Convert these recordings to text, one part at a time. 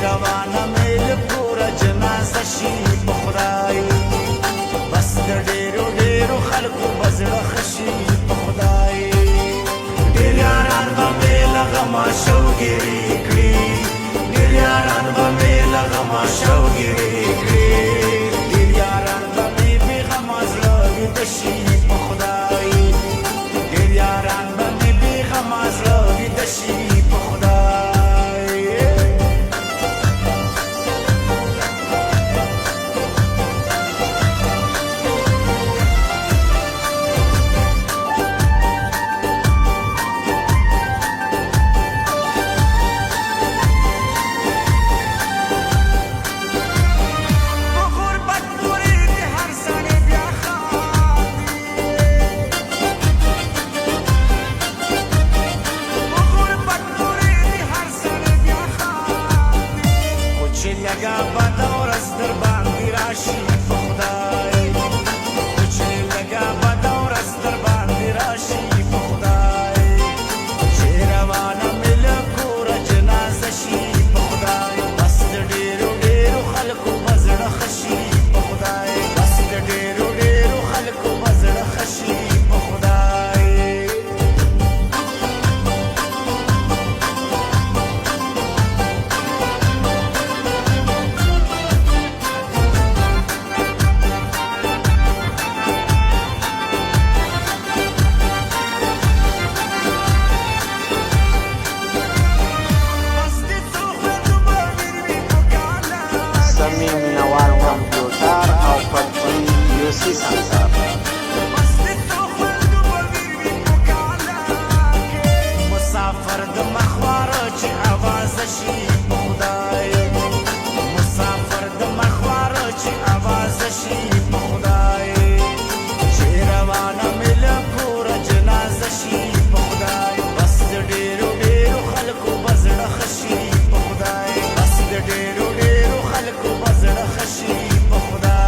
روانه مې له کوره جنازه شي په خدای بس د ډېرو ډېرو خلکو به زړه ښه شي په خدای ډېر یاران به مې له غمه شوګیرې کړي ډېر یاران به مې له غمه شوګیرې کړي ډېر یاران به مې بې غمه زړه ویده شي په خدای ډېر یاران به مې بې غمه زړه ویده شي په خدای لگا بدا ورځ در باندې راشي په خدای چې لگا بدا ورځ در باندې راشي په خدای چې روانه مې له کوره جنازه شي په خدای بس د ډېرو ډېرو خلکو به زړه ښه شي په خدای بس د ډېرو ډېرو خلکو به زړه ښه شي په خدای مینوال کمپیوټر او پټی یوسي سنسر مسافر د مخواره چې اوازه شي په خدای مسافر د مخواره چې اوازه شي په خدای چې روانه مې له کوره جنازه شي په خدای بس د ډېرو ډېرو خلکو به زړه ښه شي په خدای بس د ډېرو ډېرو خلکو به زړه ښه شي په خدای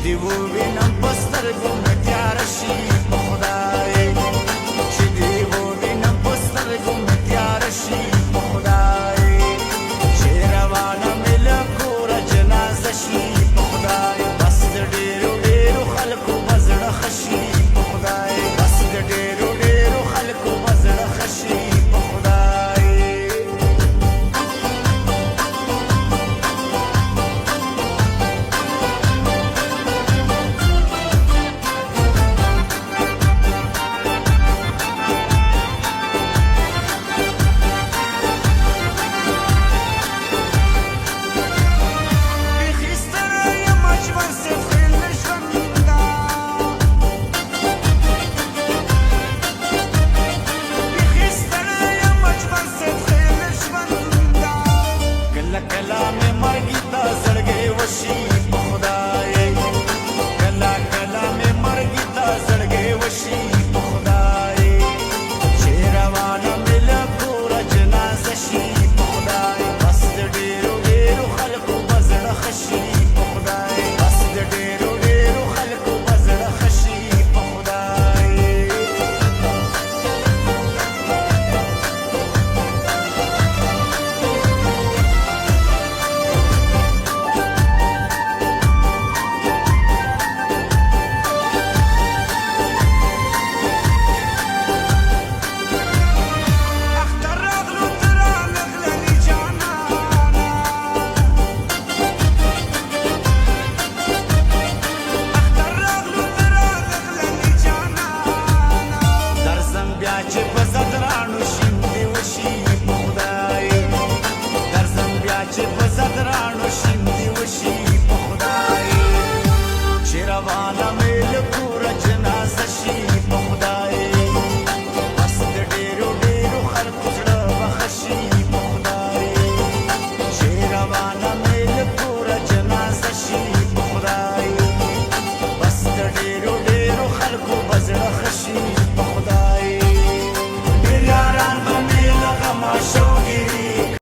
دی ووینم په سترګو مې تیاره شي په خدای چې دی ووینم په سترګو مې تیاره شي په خدای چې روانه مې له کوره جنازه شي په خدای بس د ډېرو ډېرو خلکو به زړه ښه شي په خدای بس د ډېرو ډېرو خلکو به زړه ښه شي په خدای کلا مې مرګي ته زړګې وشي په خدای کلا کلا مې مرګي ته زړګې وشي په خدای چې روانه مې له کوره جنازه شي په خدای بس د ډېرو ډېرو خلکو به زړه ښه شي په خدای بس د ډېرو ډېرو خلکو به زړه ښه شي په خدای چې په زدرانو شیندې وشي په خدای درځم بیا چې په زدرانو شیندې وشي په خدای چې روانه مې له